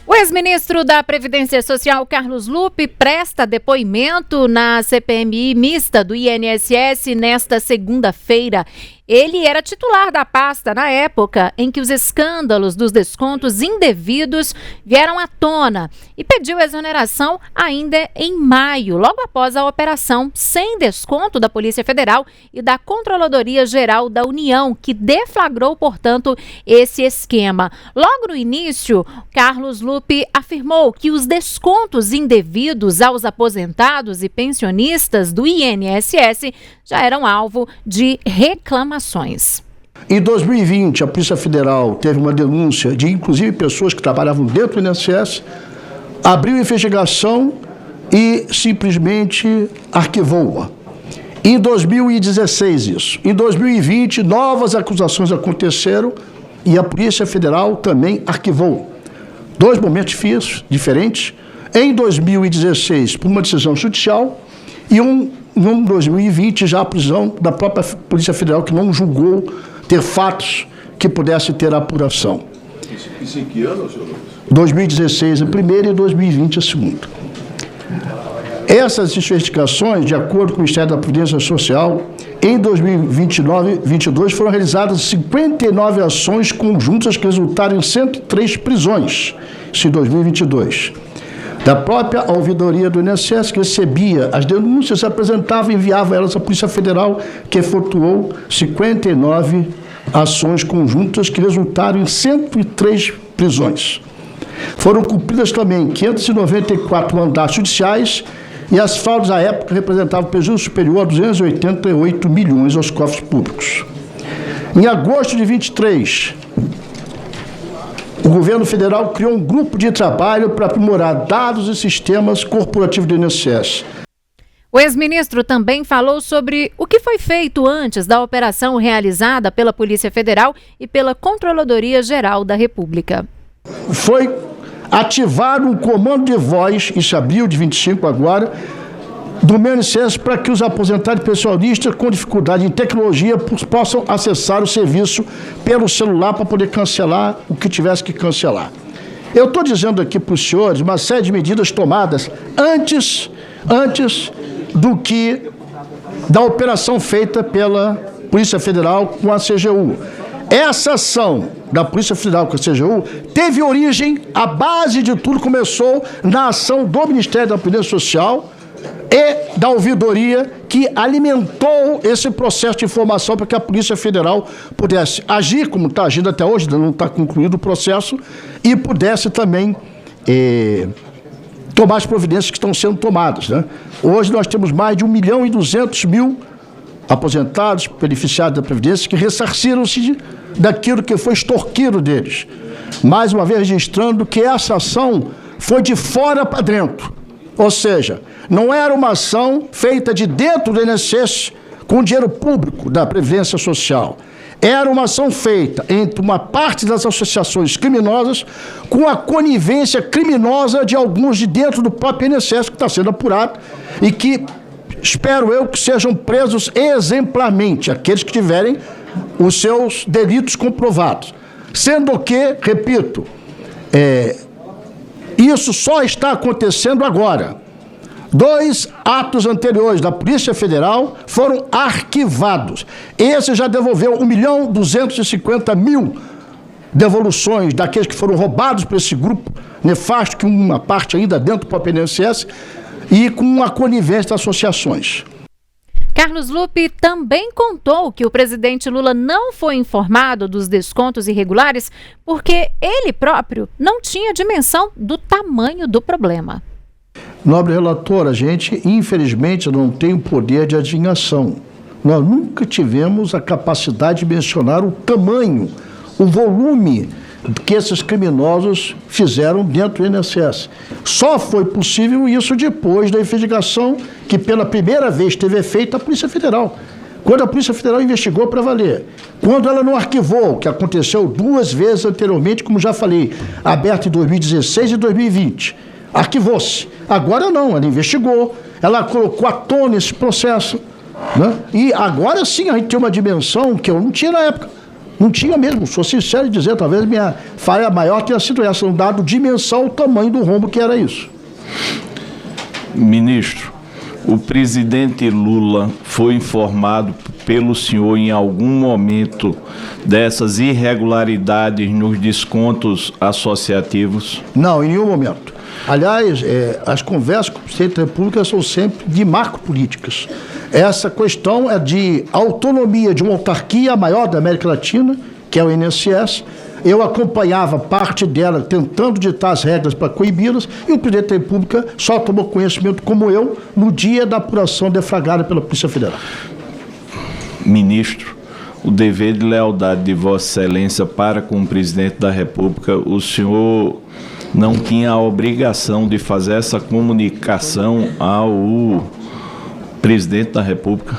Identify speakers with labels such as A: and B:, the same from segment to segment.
A: O ex-ministro da Previdência Social, Carlos Lupe, presta depoimento na CPMI mista do INSS nesta segunda-feira. Ele era titular da pasta na época em que os escândalos dos descontos indevidos vieram à tona e pediu exoneração ainda em maio, logo após a operação sem desconto da Polícia Federal e da Controladoria Geral da União, que deflagrou, portanto, esse esquema. Logo no início, Carlos Lupe afirmou que os descontos indevidos aos aposentados e pensionistas do INSS já eram alvo de reclamações.
B: Em 2020, a Polícia Federal teve uma denúncia de, inclusive, pessoas que trabalhavam dentro do INSS, abriu investigação e simplesmente arquivou-a. Em 2016, isso. Em 2020, novas acusações aconteceram e a Polícia Federal também arquivou. Dois momentos diferentes. Em 2016, por uma decisão judicial, e em 2020, já a prisão da própria Polícia Federal, que não julgou ter fatos que pudesse ter apuração.
C: Isso em que ano, senhor Lucas? 2016
B: a primeira e 2020 a segunda. Essas investigações, de acordo com o Ministério da Previdência Social, em 2022 foram realizadas 59 ações conjuntas que resultaram em 103 prisões, isso em 2022. Da própria ouvidoria do INSS, que recebia as denúncias, apresentava e enviava elas à Polícia Federal, que efetuou 59 ações conjuntas que resultaram em 103 prisões. Foram cumpridas também 594 mandatos judiciais e as fraudes à época representavam prejuízo superior a 288 milhões aos cofres públicos. Em agosto de 23, o governo federal criou um grupo de trabalho para aprimorar dados e sistemas corporativos do INSS.
A: O ex-ministro também falou sobre o que foi feito antes da operação realizada pela Polícia Federal e pela Controladoria Geral da República.
B: Foi ativado um comando de voz, isso abril de 25 agora, do meu INSS para que os aposentados e pensionistas com dificuldade em tecnologia possam acessar o serviço pelo celular para poder cancelar o que tivesse que cancelar. Eu estou dizendo aqui para os senhores uma série de medidas tomadas antes da operação feita pela Polícia Federal com a CGU. Essa ação da Polícia Federal com a CGU teve origem, a base de tudo começou na ação do Ministério da Previdência Social e da ouvidoria, que alimentou esse processo de informação para que a Polícia Federal pudesse agir, como está agindo até hoje, ainda não está concluído o processo, e pudesse também tomar as providências que estão sendo tomadas, né? Hoje nós temos mais de 1.200.000 aposentados, beneficiados da Previdência, que ressarciram-se daquilo que foi extorquido deles. Mais uma vez registrando que essa ação foi de fora para dentro. Ou seja, não era uma ação feita de dentro do INSS com dinheiro público da Previdência Social. Era uma ação feita entre uma parte das associações criminosas com a conivência criminosa de alguns de dentro do próprio INSS, que está sendo apurado e que, espero eu, que sejam presos exemplarmente aqueles que tiverem os seus delitos comprovados. Sendo que, repito, isso só está acontecendo agora. 2 atos anteriores da Polícia Federal foram arquivados. Esse já devolveu 1.250.000 devoluções daqueles que foram roubados por esse grupo nefasto, que uma parte ainda dentro do próprio INSS, e com a conivência das associações.
A: Carlos Lupe também contou que o presidente Lula não foi informado dos descontos irregulares porque ele próprio não tinha dimensão do tamanho do problema.
B: Nobre relator, a gente, infelizmente, não tem o poder de adivinhação. Nós nunca tivemos a capacidade de mencionar o tamanho, o volume que esses criminosos fizeram dentro do INSS. Só foi possível isso depois da investigação que pela primeira vez teve feita a Polícia Federal. Quando a Polícia Federal investigou para valer. Quando ela não arquivou, que aconteceu 2 vezes anteriormente, como já falei, aberto em 2016 e 2020. Arquivou-se. Agora não, ela investigou, ela colocou à tona esse processo, né? E agora sim a gente tem uma dimensão que eu não tinha na época. Não tinha mesmo, sou sincero em dizer, talvez minha falha maior tenha sido essa, não dado dimensão ao tamanho do rombo que era isso.
D: Ministro, o presidente Lula foi informado pelo senhor em algum momento dessas irregularidades nos descontos associativos?
B: Não, em nenhum momento. Aliás, as conversas com o presidente da República são sempre de marco políticas. Essa questão é de autonomia de uma autarquia maior da América Latina, que é o INSS. Eu acompanhava parte dela tentando ditar as regras para coibi-las, e o presidente da República só tomou conhecimento, como eu, no dia da apuração deflagrada pela Polícia Federal.
D: Ministro, o dever de lealdade de Vossa Excelência para com o presidente da República, o senhor não tinha a obrigação de fazer essa comunicação ao presidente da República?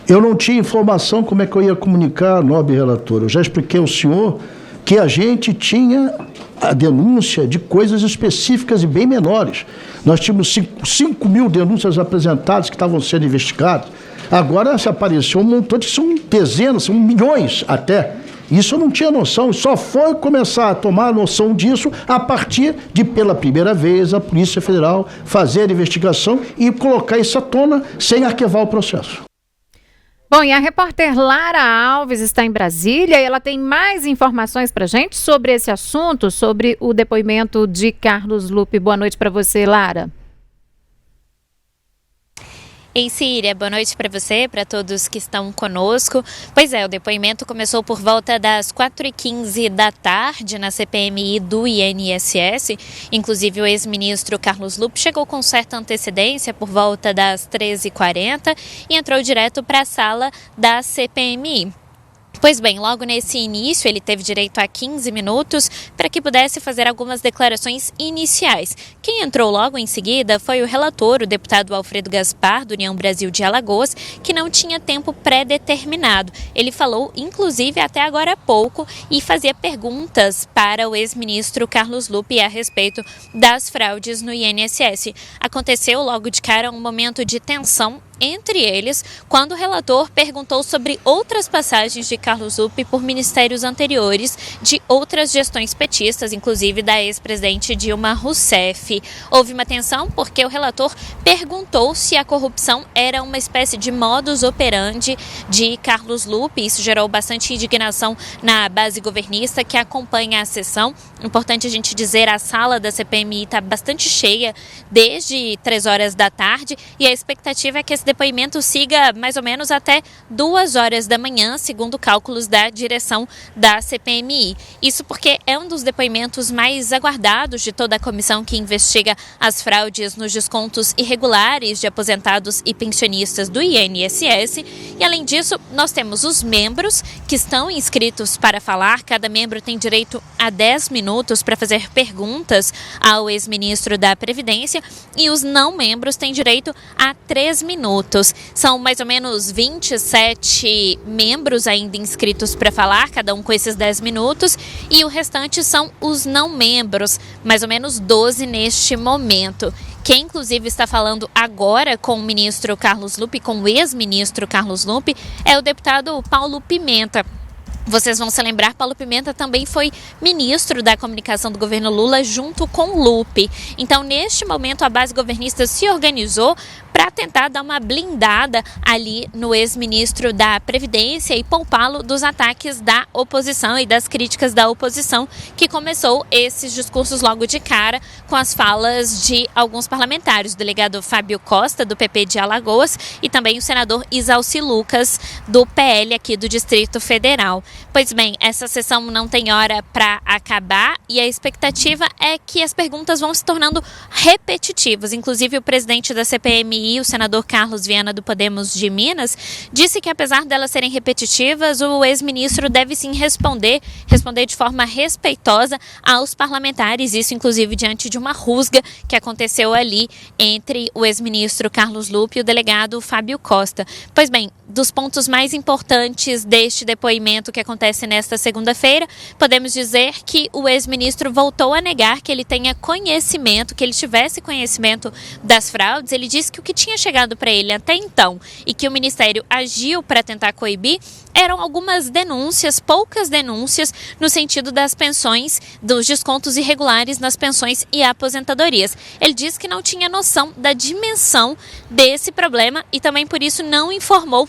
B: Eu não tinha informação como é que eu ia comunicar, nobre relator. Eu já expliquei ao senhor que a gente tinha a denúncia de coisas específicas e bem menores. Nós tínhamos 5 mil denúncias apresentadas que estavam sendo investigadas. Agora se apareceu um montante, são dezenas, são milhões até. Isso eu não tinha noção, só foi começar a tomar noção disso a partir de, pela primeira vez, a Polícia Federal fazer a investigação e colocar isso à tona sem arquivar o processo.
A: Bom, e a repórter Lara Alves está em Brasília e ela tem mais informações para a gente sobre esse assunto, sobre o depoimento de Carlos Lupe. Boa noite para você, Lara.
E: Ei, Síria, boa noite para você, para todos que estão conosco. Pois é, o depoimento começou por volta das 4h15 da tarde na CPMI do INSS. Inclusive, o ex-ministro Carlos Lupe chegou com certa antecedência por volta das 13h40 e entrou direto para a sala da CPMI. Pois bem, logo nesse início ele teve direito a 15 minutos para que pudesse fazer algumas declarações iniciais. Quem entrou logo em seguida foi o relator, o deputado Alfredo Gaspar, do União Brasil de Alagoas, que não tinha tempo pré-determinado. Ele falou, inclusive, até agora há pouco e fazia perguntas para o ex-ministro Carlos Lupe a respeito das fraudes no INSS. Aconteceu logo de cara um momento de tensão entre eles, quando o relator perguntou sobre outras passagens de Carlos Lupe por ministérios anteriores de outras gestões petistas, inclusive da ex-presidente Dilma Rousseff. Houve uma tensão porque o relator perguntou se a corrupção era uma espécie de modus operandi de Carlos Lupe. Isso gerou bastante indignação na base governista que acompanha a sessão. Importante a gente dizer, a sala da CPMI está bastante cheia desde 3 horas da tarde e a expectativa é que esse depoimento siga mais ou menos até 2 horas da manhã, segundo cálculos da direção da CPMI. Isso porque é um dos depoimentos mais aguardados de toda a comissão que investiga as fraudes nos descontos irregulares de aposentados e pensionistas do INSS. E além disso, nós temos os membros que estão inscritos para falar. Cada membro tem direito a 10 minutos para fazer perguntas ao ex-ministro da Previdência e os não membros têm direito a 3 minutos. São mais ou menos 27 membros ainda inscritos para falar, cada um com esses 10 minutos, e o restante são os não membros, mais ou menos 12 neste momento. Quem, inclusive, está falando agora com o ministro Carlos Lupe, com o ex-ministro Carlos Lupe, é o deputado Paulo Pimenta. Vocês vão se lembrar, Paulo Pimenta também foi ministro da comunicação do governo Lula junto com Lupe. Então, neste momento, a base governista se organizou para tentar dar uma blindada ali no ex-ministro da Previdência e poupá-lo dos ataques da oposição e das críticas da oposição, que começou esses discursos logo de cara com as falas de alguns parlamentares, o delegado Fábio Costa, do PP de Alagoas, e também o senador Isalci Lucas, do PL aqui do Distrito Federal. Pois bem, essa sessão não tem hora para acabar e a expectativa é que as perguntas vão se tornando repetitivas. Inclusive, o presidente da CPMI, o senador Carlos Viana do Podemos de Minas, disse que apesar delas serem repetitivas, o ex-ministro deve sim responder de forma respeitosa aos parlamentares, isso inclusive diante de uma rusga que aconteceu ali entre o ex-ministro Carlos Lupe e o delegado Fábio Costa. Pois bem, dos pontos mais importantes deste depoimento que acontece nesta segunda-feira, podemos dizer que o ex-ministro voltou a negar que ele tenha conhecimento, que ele tivesse conhecimento das fraudes. Ele disse que o que tinha chegado para ele até então e que o Ministério agiu para tentar coibir eram algumas denúncias, poucas denúncias, no sentido das pensões, dos descontos irregulares nas pensões e aposentadorias. Ele disse que não tinha noção da dimensão desse problema e também por isso não informou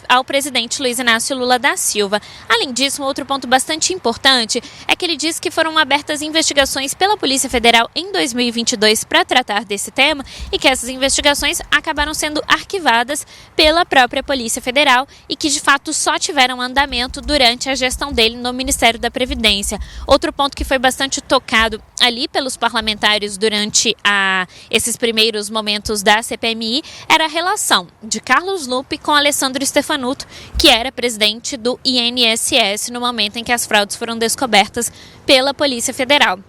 E: ao presidente Luiz Inácio Lula da Silva. Além disso, um outro ponto bastante importante é que ele disse que foram abertas investigações pela Polícia Federal em 2022 para tratar desse tema e que essas investigações acabaram sendo arquivadas pela própria Polícia Federal e que de fato só tiveram andamento durante a gestão dele no Ministério da Previdência. Outro ponto que foi bastante tocado ali pelos parlamentares durante esses primeiros momentos da CPMI era a relação de Carlos Lupe com Alessandro Stefanuto, que era presidente do INSS no momento em que as fraudes foram descobertas pela Polícia Federal.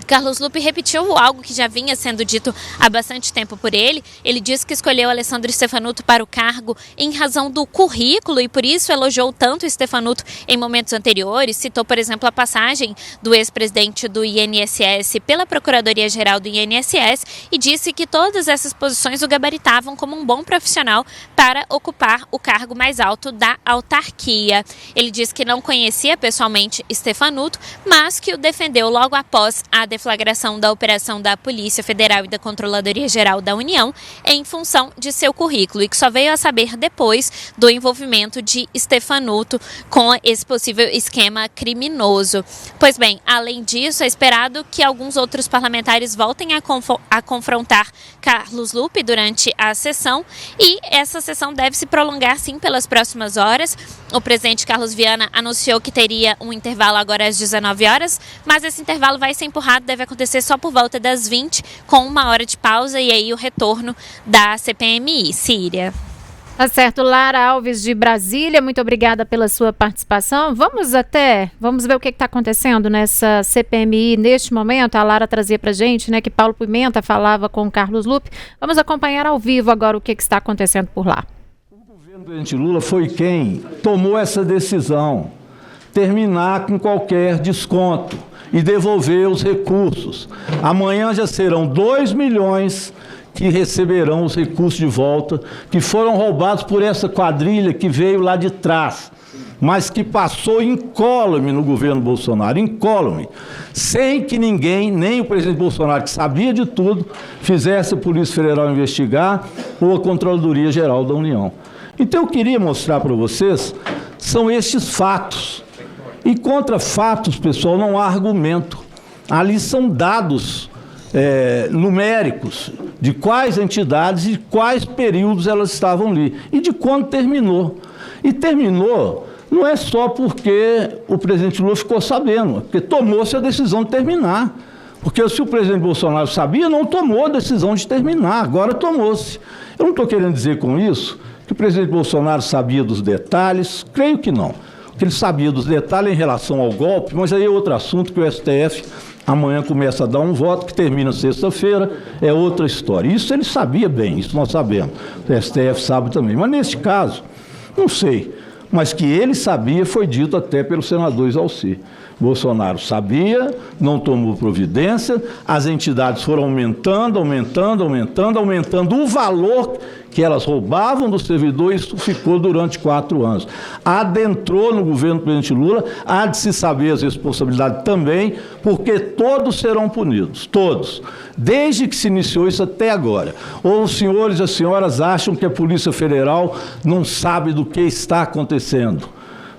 E: Carlos Lupe repetiu algo que já vinha sendo dito há bastante tempo por ele. Ele disse que escolheu Alessandro Stefanuto para o cargo em razão do currículo e por isso elogiou tanto Stefanuto em momentos anteriores. Citou, por exemplo, a passagem do ex-presidente do INSS pela Procuradoria-Geral do INSS e disse que todas essas posições o gabaritavam como um bom profissional para ocupar o cargo mais alto da autarquia. Ele disse que não conhecia pessoalmente Stefanuto, mas que o defendeu logo após a deflagração da operação da Polícia Federal e da Controladoria-Geral da União em função de seu currículo e que só veio a saber depois do envolvimento de Stefanuto com esse possível esquema criminoso. Pois bem, além disso, é esperado que alguns outros parlamentares voltem a confrontar Carlos Lupe durante a sessão e essa sessão deve se prolongar sim pelas próximas horas. O presidente Carlos Viana anunciou que teria um intervalo agora às 19 horas, mas esse intervalo vai ser empurrado, deve acontecer só por volta das 20, com 1 hora de pausa e aí o retorno da CPMI. Síria.
A: Tá certo, Lara Alves de Brasília, muito obrigada pela sua participação. Vamos ver o que está acontecendo nessa CPMI neste momento. A Lara trazia pra gente, né, que Paulo Pimenta falava com o Carlos Lupe. Vamos acompanhar ao vivo agora o que está acontecendo por lá.
F: O governo do presidente Lula foi quem tomou essa decisão, terminar com qualquer desconto e devolver os recursos. Amanhã já serão 2 milhões que receberão os recursos de volta, que foram roubados por essa quadrilha que veio lá de trás, mas que passou incólume no governo Bolsonaro, incólume, sem que ninguém, nem o presidente Bolsonaro, que sabia de tudo, fizesse a Polícia Federal investigar ou a Controladoria Geral da União. Então eu queria mostrar para vocês, são estes fatos. E contra fatos, pessoal, não há argumento. Ali são dados numéricos de quais entidades e quais períodos elas estavam ali e de quando terminou. E terminou não é só porque o presidente Lula ficou sabendo, porque tomou-se a decisão de terminar. Porque se o presidente Bolsonaro sabia, não tomou a decisão de terminar, agora tomou-se. Eu não estou querendo dizer com isso que o presidente Bolsonaro sabia dos detalhes, creio que não. Que ele sabia dos detalhes em relação ao golpe, mas aí é outro assunto que o STF amanhã começa a dar um voto, que termina sexta-feira, é outra história. Isso ele sabia bem, isso nós sabemos. O STF sabe também. Mas neste caso, não sei, mas que ele sabia foi dito até pelo senador Isalci. Bolsonaro sabia, não tomou providência, as entidades foram aumentando o valor que elas roubavam do servidor, e isso ficou durante 4 anos. Adentrou no governo do presidente Lula, há de se saber as responsabilidades também, porque todos serão punidos, todos, desde que se iniciou isso até agora. Ou os senhores e as senhoras acham que a Polícia Federal não sabe do que está acontecendo?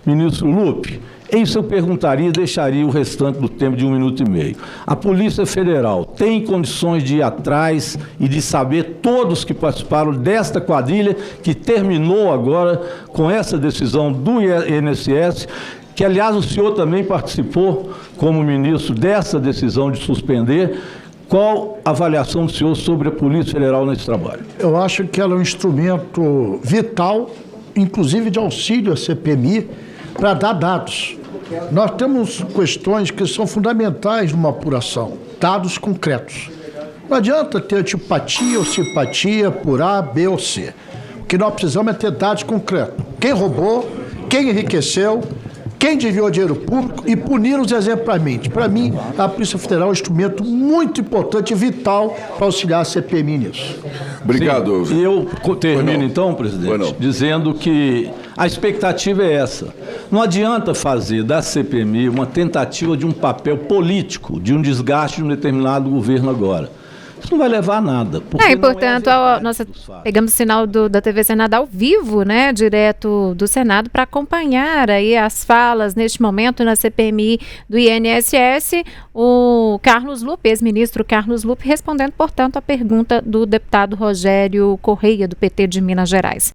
F: Ministro Lupe, isso eu perguntaria e deixaria o restante do tempo de 1 minuto e meio. A Polícia Federal tem condições de ir atrás e de saber todos que participaram desta quadrilha que terminou agora com essa decisão do INSS, que aliás o senhor também participou como ministro dessa decisão de suspender. Qual a avaliação do senhor sobre a Polícia Federal nesse trabalho?
B: Eu acho que ela é um instrumento vital, inclusive de auxílio à CPMI, para dar dados. Nós temos questões que são fundamentais numa apuração, dados concretos. Não adianta ter antipatia ou simpatia por A, B ou C. O que nós precisamos é ter dados concretos. Quem roubou, quem enriqueceu, quem desviou dinheiro público e puni-los exemplarmente. Para mim, a Polícia Federal é um instrumento muito importante e vital para auxiliar a CPMI nisso.
C: Obrigado.
F: Sim. E eu termino então, presidente, dizendo que A expectativa é essa. Não adianta fazer da CPMI uma tentativa de um papel político, de um desgaste de um determinado governo agora. Isso não vai levar a nada.
A: E, portanto, nós pegamos o sinal da TV Senado ao vivo, né, direto do Senado, para acompanhar aí as falas neste momento na CPMI do INSS. O Carlos Lupe, ex-ministro Carlos Lupe, respondendo, portanto, a pergunta do deputado Rogério Correia, do PT de Minas Gerais.